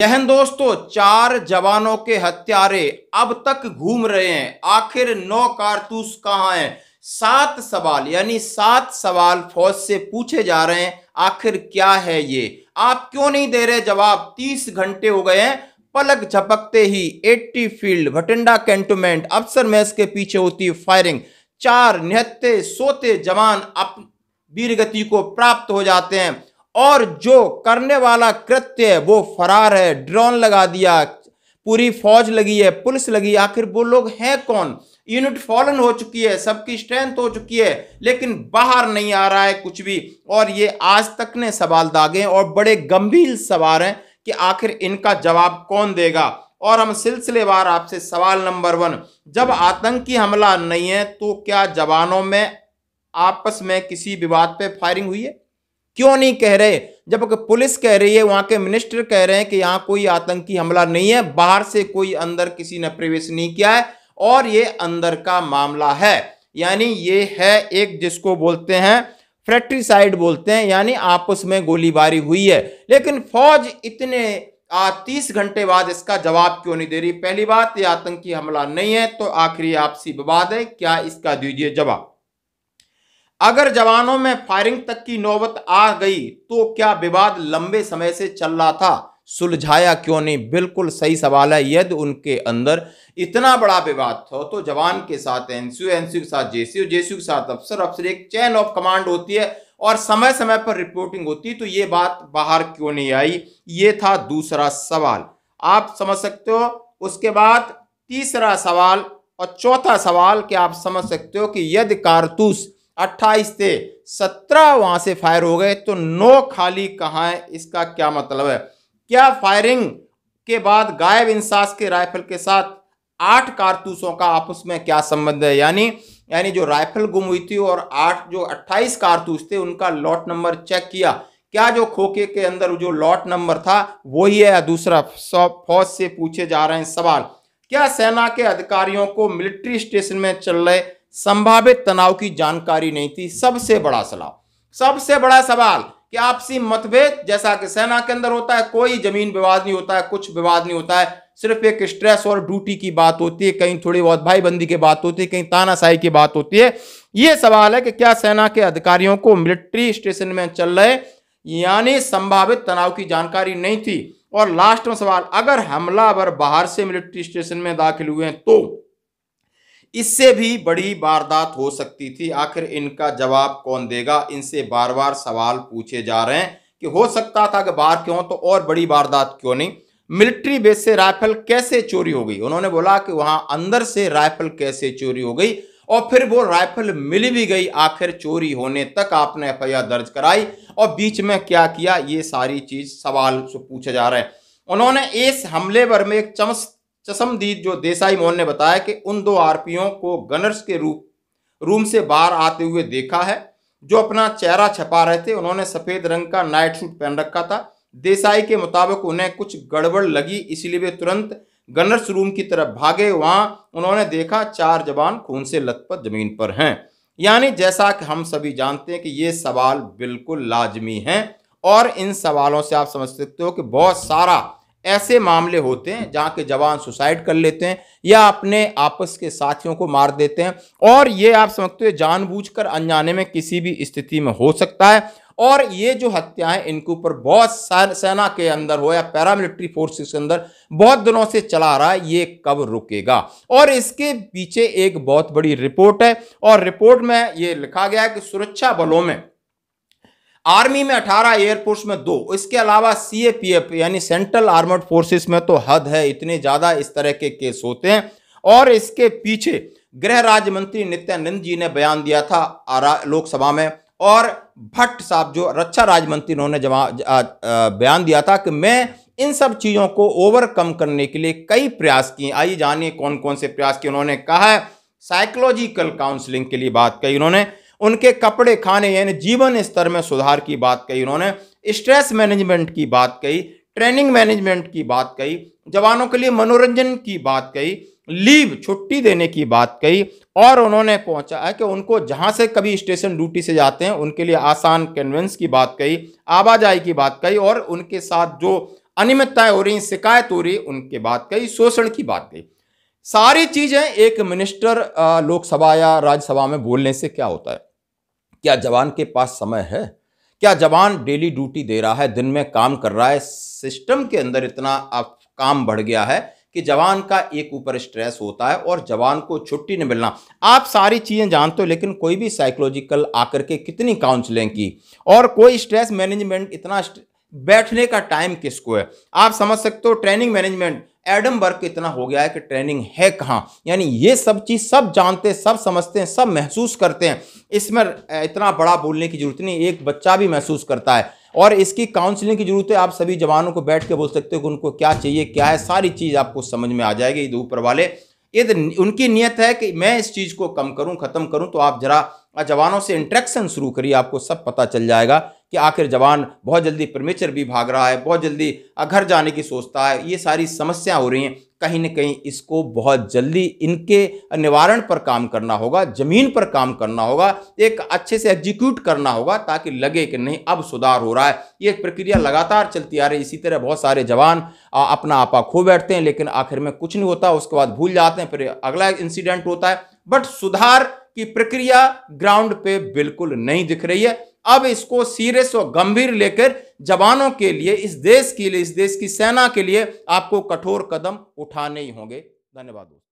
जय हिंद दोस्तों, 4 जवानों के हत्यारे अब तक घूम रहे हैं। आखिर 9 कारतूस कहां हैं? 7 सवाल यानी 7 सवाल फौज से पूछे जा रहे हैं। आखिर क्या है ये? आप क्यों नहीं दे रहे जवाब? 30 घंटे हो गए हैं। पलक झपकते ही 80 फील्ड भटिंडा कैंटोनमेंट अफसर मैस के पीछे होती फायरिंग। 4 निहत्ते सोते जवान वीरगति को प्राप्त हो जाते हैं और जो करने वाला कृत्य है वो फरार है। ड्रोन लगा दिया, पूरी फौज लगी है, पुलिस लगी। आखिर वो लोग हैं कौन? यूनिट फॉलन हो चुकी है, सबकी स्ट्रेंथ हो चुकी है, लेकिन बाहर नहीं आ रहा है कुछ भी। और ये आज तक ने सवाल दागे और बड़े गंभीर सवाल हैं कि आखिर इनका जवाब कौन देगा। और हम सिलसिलेवार आपसे सवाल नंबर 1, जब आतंकी हमला नहीं है तो क्या जवानों में आपस में किसी विवाद पे फायरिंग हुई है? क्यों नहीं कह रहे? जब पुलिस कह रही है, वहां के मिनिस्टर कह रहे हैं कि यहां कोई आतंकी हमला नहीं है, बाहर से कोई अंदर किसी ने प्रवेश नहीं किया है और ये अंदर का मामला है। यानी ये है एक जिसको बोलते हैं फ्रैट्रिसाइड बोलते हैं, यानी आपस में गोलीबारी हुई है। लेकिन फौज इतने 30 घंटे बाद इसका जवाब क्यों नहीं दे रही? पहली बात, ये आतंकी हमला नहीं है तो आखिर ये आपसी विवाद है, क्या इसका दीजिए जवाब। अगर जवानों में फायरिंग तक की नौबत आ गई तो क्या विवाद लंबे समय से चल रहा था, सुलझाया क्यों नहीं? बिल्कुल सही सवाल है। यदि उनके अंदर इतना बड़ा विवाद था तो जवान के साथ एनसीयू, एनसीयू के साथ जेसीयू, जेसीयू के साथ अफसर, अफसर, एक चेन ऑफ कमांड होती है और समय समय पर रिपोर्टिंग होती है, तो ये बात बाहर क्यों नहीं आई? ये था दूसरा सवाल, आप समझ सकते हो। उसके बाद तीसरा सवाल और चौथा सवाल कि आप समझ सकते हो कि यदि कारतूस 28 से 17 वहां से फायर हो गए तो 9 खाली कहां है? इसका क्या मतलब है? क्या फायरिंग के बाद गायब इंसास के राइफल के साथ 8 कारतूसों का आपस में क्या संबंध है? यानी जो राइफल गुम हुई थी और 28 कारतूस थे उनका लॉट नंबर चेक किया, क्या जो खोखे के अंदर जो लॉट नंबर था वही है या दूसरा? फौज से पूछे जा रहे हैं सवाल। क्या सेना के अधिकारियों को मिलिट्री स्टेशन में चल रहे संभावित तनाव की जानकारी नहीं थी? सबसे बड़ा सवाल कि आपसी मतभेद जैसा कि सेना के अंदर होता है, कोई जमीन विवाद नहीं होता है, कुछ विवाद नहीं होता है, सिर्फ एक स्ट्रेस और ड्यूटी की बात होती है, कहीं थोड़ी बहुत भाईबंदी की बात होती है, कहीं तानाशाही की बात होती है। यह सवाल है कि क्या सेना के अधिकारियों को मिलिट्री स्टेशन में चल रहे यानी संभावित तनाव की जानकारी नहीं थी? और लास्ट में सवाल, अगर हमलावर बाहर से मिलिट्री स्टेशन में दाखिल हुए हैं तो इससे भी बड़ी वारदात हो सकती थी। आखिर इनका जवाब कौन देगा? इनसे बार बार सवाल पूछे जा रहे हैं कि हो सकता था कि बाहर क्यों, तो और बड़ी वारदात क्यों नहीं? मिलिट्री बेस से राइफल कैसे चोरी हो गई? उन्होंने बोला कि वहां अंदर से राइफल कैसे चोरी हो गई और फिर वो राइफल मिल भी गई। आखिर चोरी होने तक आपने एफआईआर दर्ज कराई और बीच में क्या किया? ये सारी चीज सवाल पूछे जा रहे हैं। उन्होंने इस हमले पर में एक चशमदीद जो देसाई मोहन ने बताया कि उन 2 आरोपियों को गनर्स के रूम से बाहर आते हुए देखा है जो अपना चेहरा छपा रहे थे। उन्होंने सफेद रंग का नाइट सूट पहन रखा था। देसाई के मुताबिक उन्हें कुछ गड़बड़ लगी, इसलिए वे तुरंत गनर्स रूम की तरफ भागे। वहां उन्होंने देखा 4 जवान खून से लथपथ जमीन पर हैं। यानी जैसा कि हम सभी जानते हैं कि ये सवाल बिल्कुल लाजमी हैं और इन सवालों से आप समझ सकते हो कि बहुत सारा ऐसे मामले होते हैं जहां के जवान सुसाइड कर लेते हैं या अपने आपस के साथियों को मार देते हैं, और ये आप समझते हो जानबूझकर अनजाने में किसी भी स्थिति में हो सकता है। और ये जो हत्या है इनके ऊपर बहुत सेना के अंदर हो या पैरामिलिट्री फोर्सेस के अंदर बहुत दिनों से चला रहा है, ये कब रुकेगा? और इसके पीछे एक बहुत बड़ी रिपोर्ट है और रिपोर्ट में ये लिखा गया है कि सुरक्षा बलों में आर्मी में 18, एयरफोर्स में 2, इसके अलावा सीएपीएफ यानी सेंट्रल आर्मर्ड फोर्सेस में तो हद है, इतने ज्यादा इस तरह के केस होते हैं। और इसके पीछे गृह राज्य मंत्री नित्यानंद जी ने बयान दिया था लोकसभा में, और भट्ट साहब जो रक्षा राज्य मंत्री उन्होंने बयान दिया था कि मैं इन सब चीजों को ओवरकम करने के लिए कई प्रयास किए। आइए जानिए कौन कौन से प्रयास किए। उन्होंने कहा है साइकोलॉजिकल काउंसलिंग के लिए बात कही, उन्होंने उनके कपड़े खाने यानी जीवन स्तर में सुधार की बात कही, उन्होंने स्ट्रेस मैनेजमेंट की बात कही, ट्रेनिंग मैनेजमेंट की बात कही, जवानों के लिए मनोरंजन की बात कही, लीव छुट्टी देने की बात कही, और उन्होंने पहुंचा है कि उनको जहां से कभी स्टेशन ड्यूटी से जाते हैं उनके लिए आसान कन्वेंस की बात कही, आवाजाही की बात कही, और उनके साथ जो अनियमितताएं हो रही, शिकायत हो रही, उनके बात कही, शोषण की बात कही। सारी चीजें एक मिनिस्टर लोकसभा या राज्यसभा में बोलने से क्या होता है? क्या जवान के पास समय है? क्या जवान डेली ड्यूटी दे रहा है, दिन में काम कर रहा है? सिस्टम के अंदर इतना अब काम बढ़ गया है कि जवान का एक ऊपर स्ट्रेस होता है और जवान को छुट्टी नहीं मिलना। आप सारी चीजें जानते हो, लेकिन कोई भी साइकोलॉजिकल आकर के कितनी काउंसलिंग की, और कोई स्ट्रेस मैनेजमेंट, इतना बैठने का टाइम किसको है? आप समझ सकते हो ट्रेनिंग मैनेजमेंट एडम वर्क इतना हो गया है कि ट्रेनिंग है कहां? यानी ये सब चीज सब जानते हैं, सब समझते हैं, सब महसूस करते हैं। इसमें इतना बड़ा बोलने की जरूरत नहीं, एक बच्चा भी महसूस करता है। और इसकी काउंसलिंग की जरूरत है। आप सभी जवानों को बैठ के बोल सकते हो कि उनको क्या चाहिए, क्या है, सारी चीज आपको समझ में आ जाएगी। यदि ऊपर वाले यदि उनकी नियत है कि मैं इस चीज को कम करूं, खत्म करूं, तो आप जरा जवानों से इंटरेक्शन शुरू करिए, आपको सब पता चल जाएगा कि आखिर जवान बहुत जल्दी प्रीमेचर भी भाग रहा है, बहुत जल्दी घर जाने की सोचता है। ये सारी समस्या हो रही हैं, कहीं ना कहीं इसको बहुत जल्दी इनके निवारण पर काम करना होगा, जमीन पर काम करना होगा, एक अच्छे से एग्जीक्यूट करना होगा, ताकि लगे कि नहीं अब सुधार हो रहा है। ये प्रक्रिया लगातार चलती आ रही है। इसी तरह बहुत सारे जवान अपना आपा खो बैठते हैं, लेकिन आखिर में कुछ नहीं होता, उसके बाद भूल जाते हैं, फिर अगला इंसिडेंट होता है। बट सुधार की प्रक्रिया ग्राउंड पे बिल्कुल नहीं दिख रही है। अब इसको सीरियस और गंभीर लेकर जवानों के लिए, इस देश के लिए, इस देश की सेना के लिए आपको कठोर कदम उठाने ही होंगे। धन्यवाद दोस्तों।